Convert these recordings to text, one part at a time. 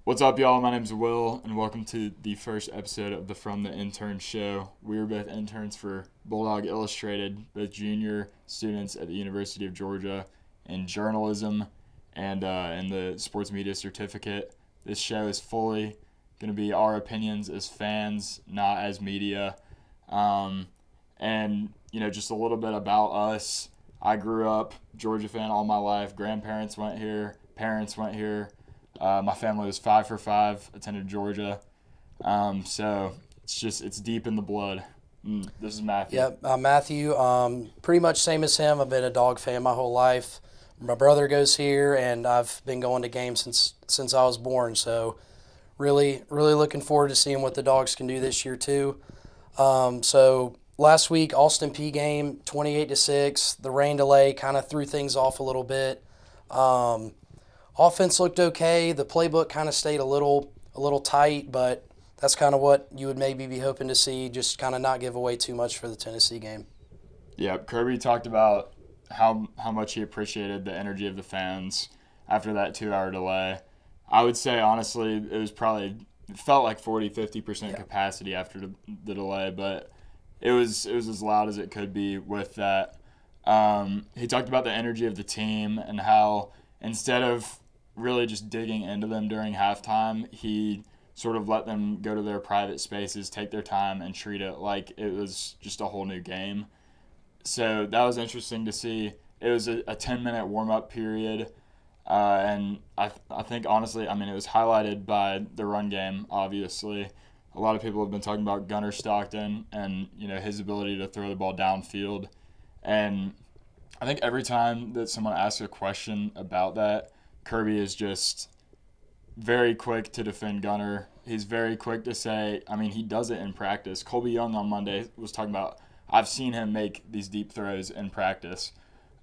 What's up, y'all? My name's Will, and welcome to the first episode of the From the Interns show. We are both interns for Bulldog Illustrated, both junior students at the University of Georgia in journalism and in the sports media certificate. This show is fully going to be our opinions as fans, not as media. Just a little bit about us. I grew up Georgia fan all my life. Grandparents went here, parents went here. My family was 5 for 5, attended Georgia. So it's deep in the blood. This is Matthew. Yep, I'm Matthew. Pretty much same as him. I've been a dog fan my whole life. My brother goes here, and I've been going to games since I was born. So really looking forward to seeing what the Dogs can do this year too. So last week, Austin Peay game, 28-6. The rain delay kind of threw things off a little bit. Offense looked okay. The playbook kind of stayed a little tight, but that's kind of what you would maybe be hoping to see, just kind of not give away too much for the Tennessee game. Yeah, Kirby talked about how much he appreciated the energy of the fans after that 2-hour delay. I would say, honestly, it felt like 40-50% capacity after the delay, but it was as loud as it could be with that. He talked about the energy of the team and how instead of really just digging into them during halftime, he sort of let them go to their private spaces, take their time, and treat it like it was just a whole new game. So that was interesting to see. It was a 10-minute warm-up period, and I think, honestly, it was highlighted by the run game, obviously. A lot of people have been talking about Gunnar Stockton and, his ability to throw the ball downfield. And I think every time that someone asks a question about that, Kirby is just very quick to defend Gunnar. He's very quick to say, he does it in practice. Colby Young on Monday was talking about, I've seen him make these deep throws in practice.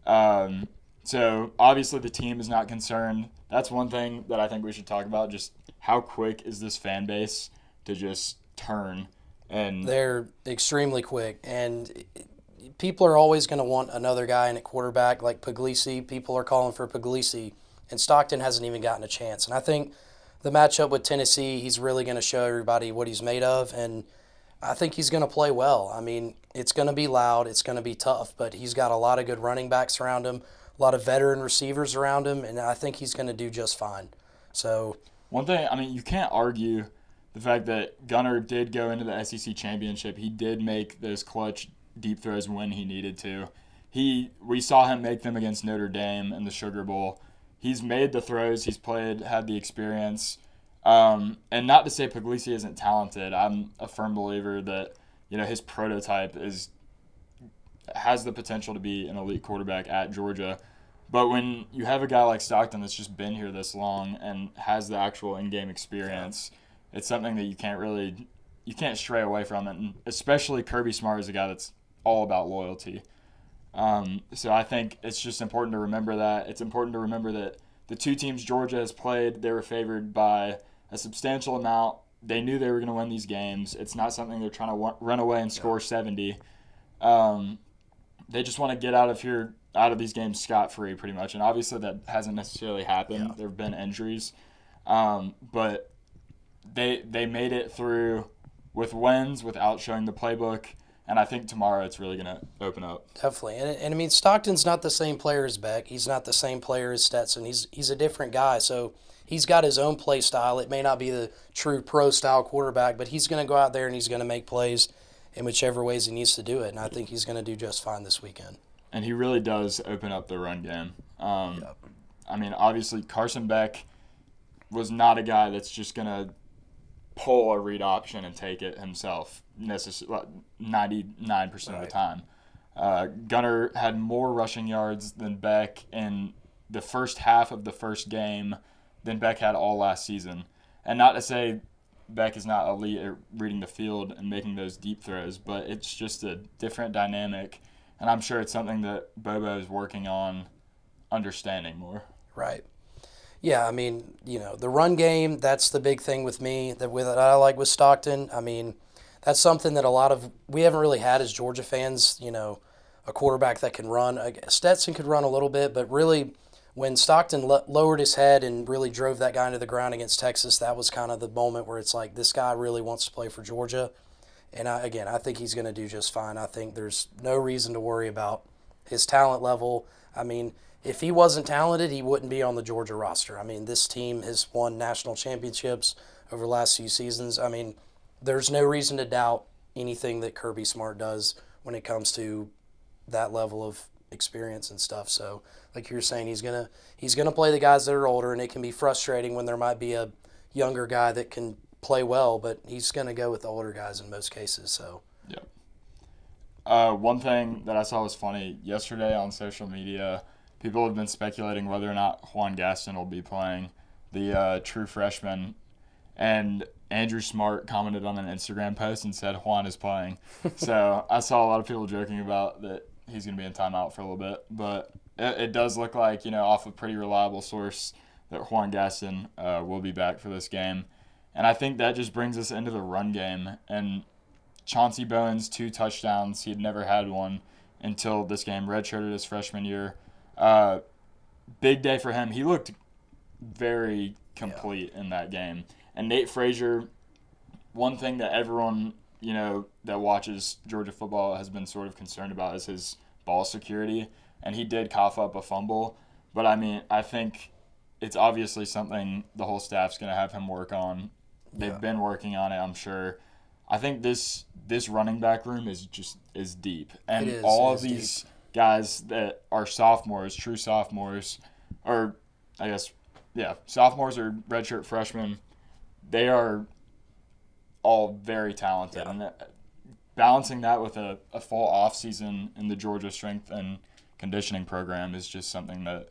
So obviously the team is not concerned. That's one thing that I think we should talk about, just how quick is this fan base to just turn. And they're extremely quick, and people are always going to want another guy in at quarterback like Puglisi. People are calling for Puglisi, and Stockton hasn't even gotten a chance. And I think the matchup with Tennessee, he's really going to show everybody what he's made of, and I think he's going to play well. It's going to be loud, it's going to be tough, but he's got a lot of good running backs around him, a lot of veteran receivers around him, and I think he's going to do just fine. So one thing, you can't argue the fact that Gunnar did go into the SEC championship. He did make those clutch deep throws when he needed to. We saw him make them against Notre Dame in the Sugar Bowl. He's made the throws. He's played, had the experience. And not to say Puglisi isn't talented. I'm a firm believer that his prototype has the potential to be an elite quarterback at Georgia. But when you have a guy like Stockton that's just been here this long and has the actual in-game experience, it's something that you can't stray away from it. And especially Kirby Smart is a guy that's all about loyalty. So I think it's just important to remember that. It's important to remember that the two teams Georgia has played, they were favored by a substantial amount. They knew they were going to win these games. It's not something they're trying to run away and score 70. They just want to get out of these games scot-free pretty much. And obviously that hasn't necessarily happened. Yeah. There have been injuries. But they made it through with wins without showing the playbook. And I think tomorrow it's really going to open up. Definitely. And Stockton's not the same player as Beck. He's not the same player as Stetson. He's a different guy. So he's got his own play style. It may not be the true pro-style quarterback, but he's going to go out there and he's going to make plays in whichever ways he needs to do it. And I think he's going to do just fine this weekend. And he really does open up the run game. Yep. Obviously Carson Beck was not a guy that's just going to pull a read option and take it himself 99% of the time. Gunnar had more rushing yards than Beck in the first half of the first game than Beck had all last season. And not to say Beck is not elite at reading the field and making those deep throws, but it's just a different dynamic, and I'm sure it's something that Bobo is working on understanding more. Right. Yeah, the run game, that's the big thing with me that I like with Stockton. That's something that we haven't really had as Georgia fans, a quarterback that can run. Stetson could run a little bit, but really when Stockton lowered his head and really drove that guy into the ground against Texas, that was kind of the moment where it's like, this guy really wants to play for Georgia. And I think he's going to do just fine. I think there's no reason to worry about his talent level. I mean, if he wasn't talented, he wouldn't be on the Georgia roster. I mean, this team has won national championships over the last few seasons. I mean, there's no reason to doubt anything that Kirby Smart does when it comes to that level of experience and stuff. So, like you were saying, he's gonna play the guys that are older, and it can be frustrating when there might be a younger guy that can play well, but he's gonna go with the older guys in most cases. So, yeah. One thing that I saw was funny yesterday on social media. People have been speculating whether or not Juan Gaston will be playing, the true freshman, and Andrew Smart commented on an Instagram post and said Juan is playing. So I saw a lot of people joking about that he's going to be in timeout for a little bit. But it does look like, off a pretty reliable source, that Juan Gaston will be back for this game. And I think that just brings us into the run game. And Chauncey Bowen's 2 touchdowns, he had never had one until this game, redshirted his freshman year. Big day for him. He looked very complete in that game. And Nate Frazier, one thing that everyone, that watches Georgia football has been sort of concerned about is his ball security. And he did cough up a fumble. But, I think it's obviously something the whole staff's going to have him work on. They've been working on it, I'm sure. I think this running back room is deep. And all of these guys that are sophomores, true sophomores, or I guess, sophomores or redshirt freshmen, they are all very talented. Yeah. And balancing that with a full offseason in the Georgia strength and conditioning program is just something that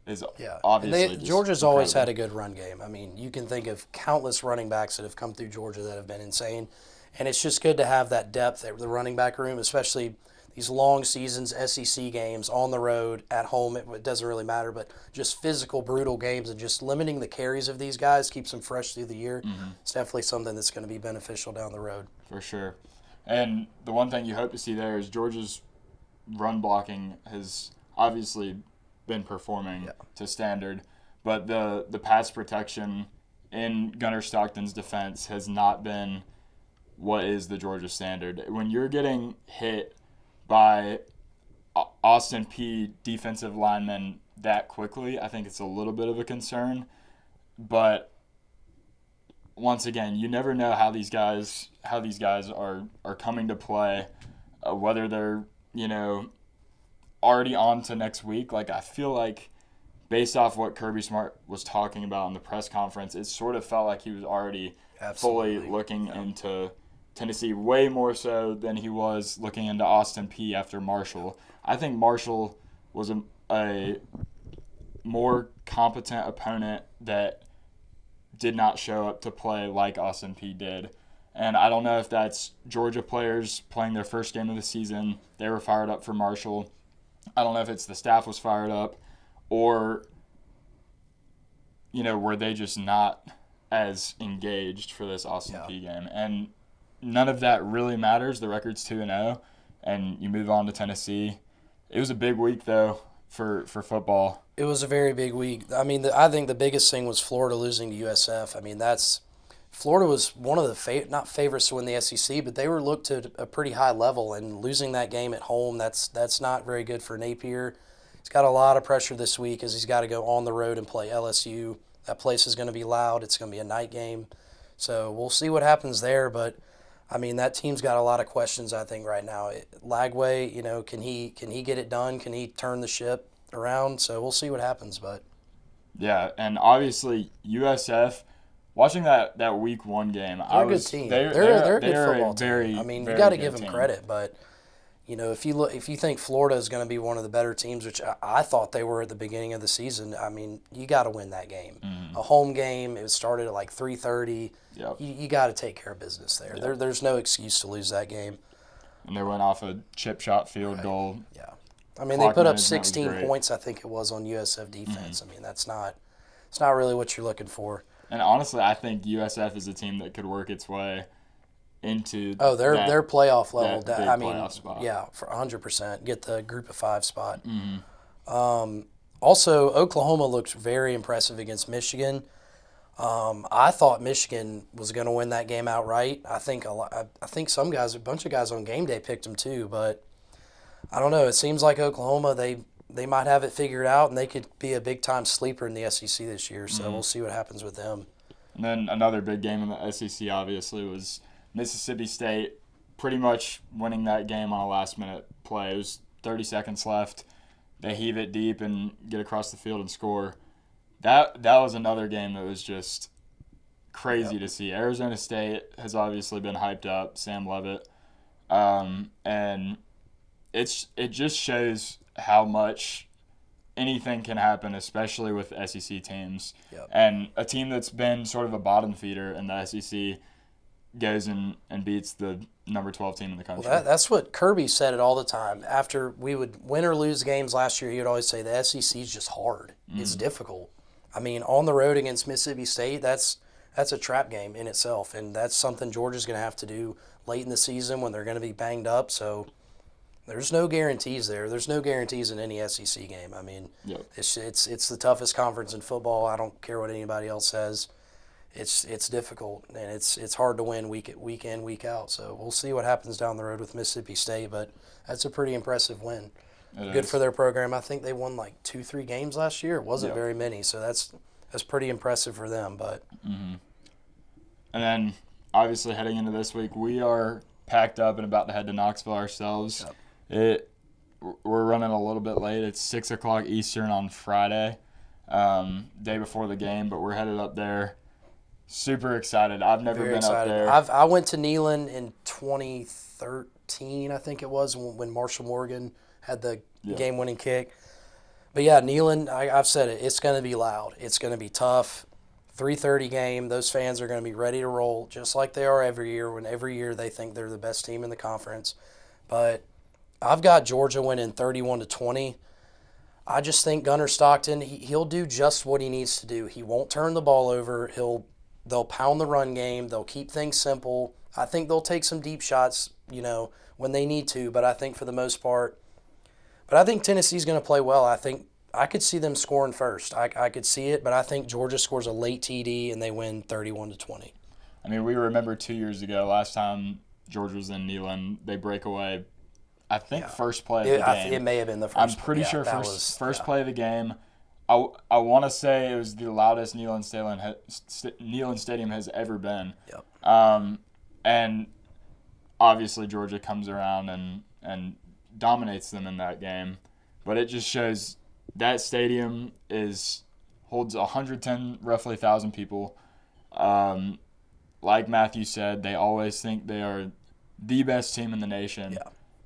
is obviously Georgia's always had a good run game. I mean, you can think of countless running backs that have come through Georgia that have been insane. And it's just good to have that depth at the running back room, especially these long seasons, SEC games, on the road, at home, it doesn't really matter, but just physical, brutal games and just limiting the carries of these guys keeps them fresh through the year. Mm-hmm. It's definitely something that's going to be beneficial down the road. For sure. And the one thing you hope to see there is Georgia's run blocking has obviously been performing to standard, but the pass protection in Gunnar Stockton's defense has not been what is the Georgia standard. When you're getting hit by Austin Peay defensive linemen that quickly, I think it's a little bit of a concern. But once again, you never know how these guys are coming to play, whether they're already on to next week. Like, I feel like based off what Kirby Smart was talking about in the press conference, it sort of felt like he was already fully looking into Tennessee, way more so than he was looking into Austin Peay after Marshall. I think Marshall was a more competent opponent that did not show up to play like Austin Peay did. And I don't know if that's Georgia players playing their first game of the season. They were fired up for Marshall. I don't know if it's the staff was fired up or, were they just not as engaged for this Austin Peay game. And none of that really matters. The record's 2-0, and you move on to Tennessee. It was a big week, though, for football. It was a very big week. I mean, I think the biggest thing was Florida losing to USF. I mean, Florida was one of the not favorites to win the SEC, but they were looked at a pretty high level, and losing that game at home, that's not very good for Napier. He's got a lot of pressure this week as he's got to go on the road and play LSU. That place is going to be loud. It's going to be a night game. So we'll see what happens there, but I mean, that team's got a lot of questions, I think, right now. Lagway, can he get it done? Can he turn the ship around? So we'll see what happens. But yeah, and obviously USF, watching that week 1 game, they're a good team. They're a good football team. I mean, you got to give them credit, but if you think Florida is going to be one of the better teams, which I thought they were at the beginning of the season, I mean, you got to win that game. Mm-hmm. A home game. It started at like 3:30. Yep. You got to take care of business there. Yep. There's no excuse to lose that game. And they went off a chip shot field goal. Yeah. I mean, they put up 16 points, I think it was, on USF defense. Mm-hmm. I mean, it's not really what you're looking for. And honestly, I think USF is a team that could work its way into their playoff level. Playoff spot. Yeah, for 100%. Get the group of 5 spot. Mm-hmm. Also, Oklahoma looked very impressive against Michigan. I thought Michigan was going to win that game outright. I think a bunch of guys on game day picked them too, but I don't know. It seems like Oklahoma they might have it figured out, and they could be a big time sleeper in the SEC this year. So we'll see what happens with them. And then another big game in the SEC obviously was Mississippi State pretty much winning that game on a last-minute play. It was 30 seconds left. They heave it deep and get across the field and score. That was another game that was just crazy to see. Arizona State has obviously been hyped up, Sam Leavitt. And it just shows how much anything can happen, especially with SEC teams. Yep. And a team that's been sort of a bottom feeder in the SEC goes and beats the number 12 team in the country. Well, that's what Kirby said it all the time. After we would win or lose games last year, he would always say the SEC is just hard. It's difficult. I mean, on the road against Mississippi State, that's a trap game in itself, and that's something Georgia's going to have to do late in the season when they're going to be banged up. So there's no guarantees there. There's no guarantees in any SEC game. I mean, it's the toughest conference in football. I don't care what anybody else says. It's difficult, and it's hard to win week in, week out. So we'll see what happens down the road with Mississippi State, but that's a pretty impressive win. Good for their program. I think they won like 2-3 games last year. It wasn't very many, so that's pretty impressive for them. But And then obviously heading into this week, we are packed up and about to head to Knoxville ourselves. We're running a little bit late. It's 6 o'clock Eastern on Friday, day before the game, but we're headed up there. Super excited. I've never been up there. I went to Neyland in 2013, I think it was, when Marshall Morgan had the game-winning kick. But yeah, Neyland, I've said it, it's going to be loud. It's going to be tough. 3:30 game. Those fans are going to be ready to roll, just like they are every year, when every year they think they're the best team in the conference. But I've got Georgia winning 31-20. I just think Gunnar Stockton, he'll do just what he needs to do. He won't turn the ball over. They'll pound the run game. They'll keep things simple. I think they'll take some deep shots, when they need to, but I think for the most part. But I think Tennessee's going to play well. I think I could see them scoring first. I could see it, but I think Georgia scores a late TD and they win 31-20. I mean, we remember 2 years ago, last time Georgia was in Neyland, they break away, I think, first play of the game. It may have been the first. I'm pretty sure first play of the game. I want to say it was the loudest Neyland Stadium has ever been. Yep. And obviously Georgia comes around and dominates them in that game. But it just shows that stadium holds 110, roughly 1,000 people. Like Matthew said, they always think they are the best team in the nation,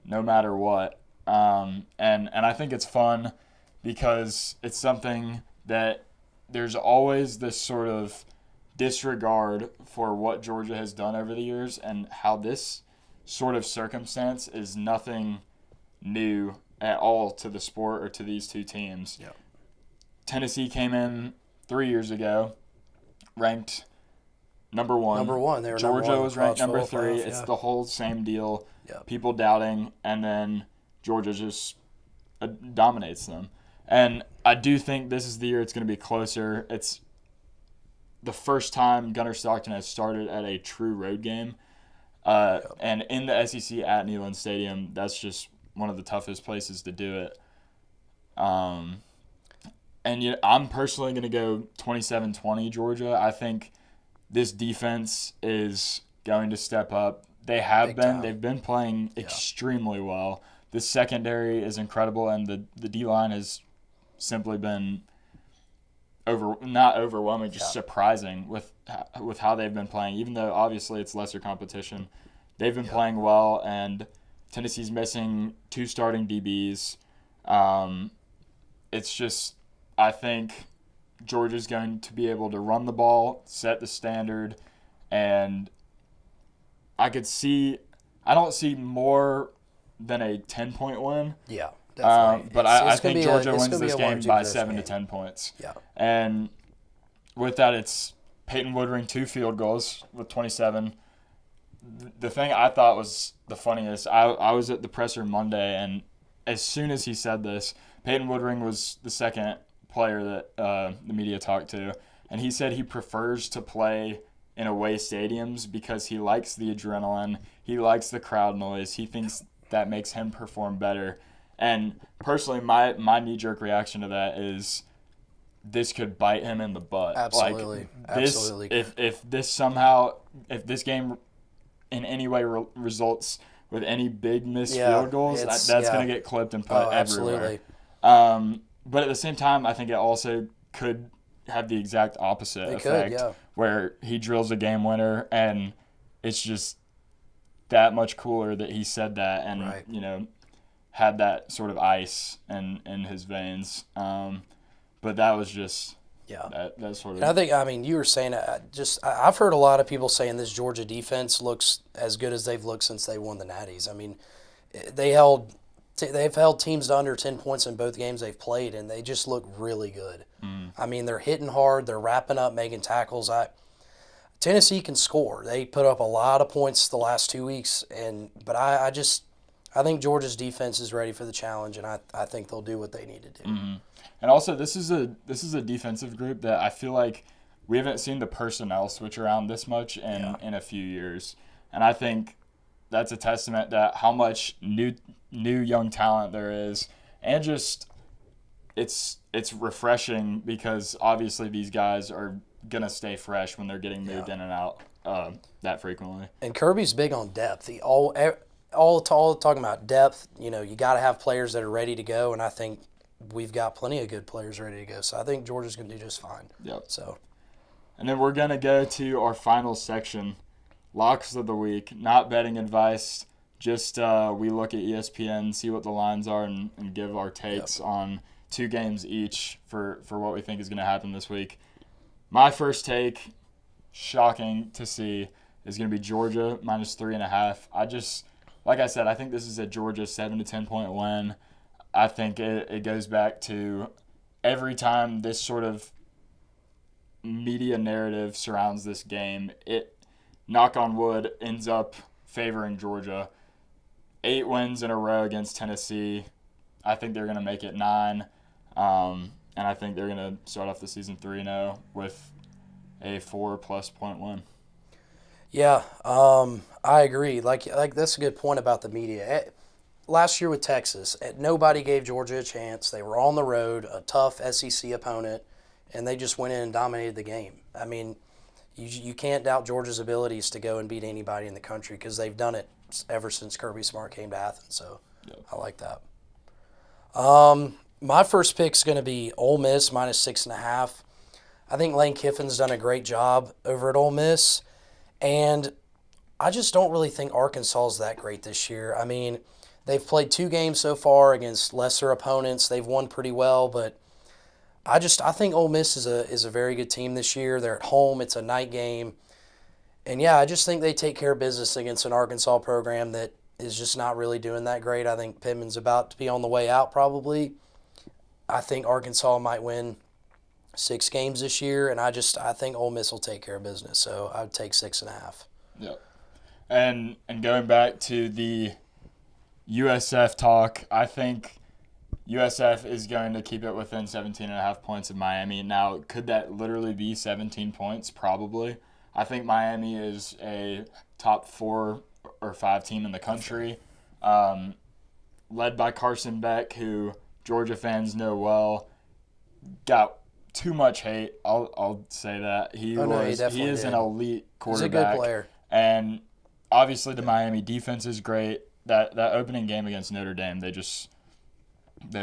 no matter what. And I think it's fun because it's something that there's always this sort of disregard for what Georgia has done over the years and how this sort of circumstance is nothing new at all to the sport or to these two teams. Yep. Tennessee came in 3 years ago, ranked number one. They were Georgia was ranked number 3. Playoff, It's the whole same deal. Yep. People doubting, and then Georgia just dominates them. And I do think this is the year it's going to be closer. It's the first time Gunnar Stockton has started at a true road game. And in the SEC at Neyland Stadium, that's just one of the toughest places to do it. And I'm personally going to go 27-20 Georgia. I think this defense is going to step up. They have been. They've been playing extremely well. The secondary is incredible, and the D-line has simply been not overwhelming, just surprising with how they've been playing. Even though obviously it's lesser competition, they've been playing well, and Tennessee's missing 2 starting DBs. It's just, I think Georgia's going to be able to run the ball, set the standard, and I don't see more than a 10-point win. Yeah, definitely. But I think Georgia wins this game by 7 to 10 points. Yeah. And with that, it's Peyton Woodring 2 field goals with 27. The thing I thought was the funniest, I was at the presser Monday, and as soon as he said this, Peyton Woodring was the second player that the media talked to, and he said he prefers to play in away stadiums because he likes the adrenaline, he likes the crowd noise, he thinks that makes him perform better. And personally, my knee-jerk reaction to that is this could bite him in the butt. Absolutely. Absolutely. If this game in any way results with any big missed field goals, that's going to get clipped and put everywhere. But at the same time, I think it also could have the exact opposite effect where he drills a game winner and it's just that much cooler that he said that and, had that sort of ice in his veins. But that was just that sort of. And I think you were saying I've heard a lot of people saying this Georgia defense looks as good as they've looked since they won the Natties. I mean, they've held teams to under 10 points in both games they've played, and they just look really good. I mean, they're hitting hard, they're wrapping up, making tackles. Tennessee can score. They put up a lot of points the last 2 weeks, but I think Georgia's defense is ready for the challenge, and I think they'll do what they need to do. Mm-hmm. And also, this is a defensive group that I feel like we haven't seen the personnel switch around this much in a few years. And I think that's a testament to how much new young talent there is, and just it's refreshing because obviously these guys are gonna stay fresh when they're getting moved in and out that frequently. And Kirby's big on depth. He all talking about depth. You got to have players that are ready to go, and I think we've got plenty of good players ready to go. So I think Georgia's going to do just fine. Yep. So, and then we're going to go to our final section, locks of the week. Not betting advice, just we look at ESPN, see what the lines are, and give our takes on 2 games each for what we think is going to happen this week. My first take, shocking to see, is going to be Georgia minus 3.5. Like I said, I think this is a Georgia 7 to 10 point win. I think it goes back to every time this sort of media narrative surrounds this game, it, knock on wood, ends up favoring Georgia. 8 wins in a row against Tennessee. I think they're going to make it 9. And I think they're going to start off the season 3-0 with a 4+ point win. Yeah, I agree. Like that's a good point about the media. Last year with Texas, nobody gave Georgia a chance. They were on the road, a tough SEC opponent, and they just went in and dominated the game. I mean, you can't doubt Georgia's abilities to go and beat anybody in the country because they've done it ever since Kirby Smart came to Athens. So I like that. My first pick's going to be Ole Miss minus 6.5. I think Lane Kiffin's done a great job over at Ole Miss, and I just don't really think Arkansas is that great this year. I mean, they've played 2 games so far against lesser opponents. They've won pretty well, but I think Ole Miss is a very good team this year. They're at home. It's a night game. And, I just think they take care of business against an Arkansas program that is just not really doing that great. I think Pittman's about to be on the way out probably. I think Arkansas might win 6 games this year, and I think Ole Miss will take care of business. So I would take 6.5. Yep. And going back to the USF talk, I think USF is going to keep it within 17.5 points of Miami. Now, could that literally be 17 points? Probably. I think Miami is a top 4 or 5 team in the country, led by Carson Beck, who Georgia fans know well. Got too much hate. I'll say that. He is an elite quarterback. He's a good player. And obviously the Miami defense is great. That opening game against Notre Dame, they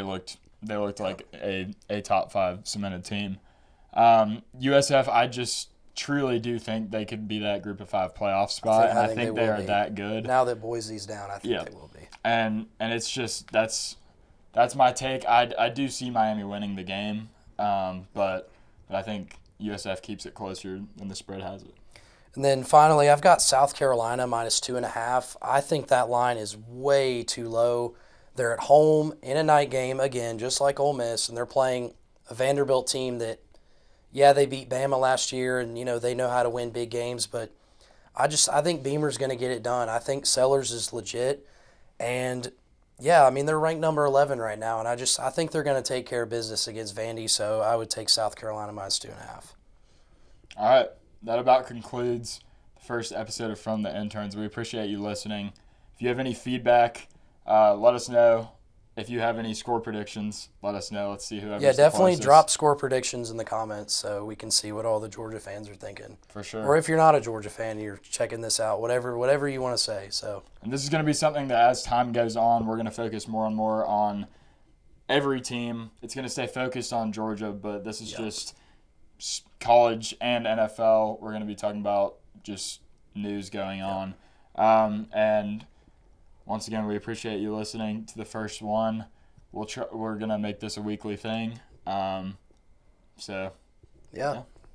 looked like a top 5 cemented team. USF, I just truly do think they could be that group of 5 playoff spot, and I think they are that good. Now that Boise's down, I think they will be. And it's just that's my take. I do see Miami winning the game, but I think USF keeps it closer than the spread has it. And then finally, I've got South Carolina minus 2.5. I think that line is way too low. They're at home in a night game, again, just like Ole Miss, and they're playing a Vanderbilt team that, they beat Bama last year, and, they know how to win big games, but I think Beamer's going to get it done. I think Sellers is legit, and Yeah, I mean, they're ranked number 11 right now, and I think they're going to take care of business against Vandy, so I would take South Carolina minus 2.5. All right, that about concludes the first episode of From the Interns. We appreciate you listening. If you have any feedback, let us know. If you have any score predictions, let us know. Let's see whoever's Yeah, the definitely closest. drop score predictions in the comments so we can see what all the Georgia fans are thinking. For sure. Or if you're not a Georgia fan, you're checking this out, whatever you want to say. So. And this is going to be something that as time goes on, we're going to focus more and more on every team. It's going to stay focused on Georgia, but this is just college and NFL. We're going to be talking about just news going on. And once again, we appreciate you listening to the first one. We're going to make this a weekly thing. So, Yeah.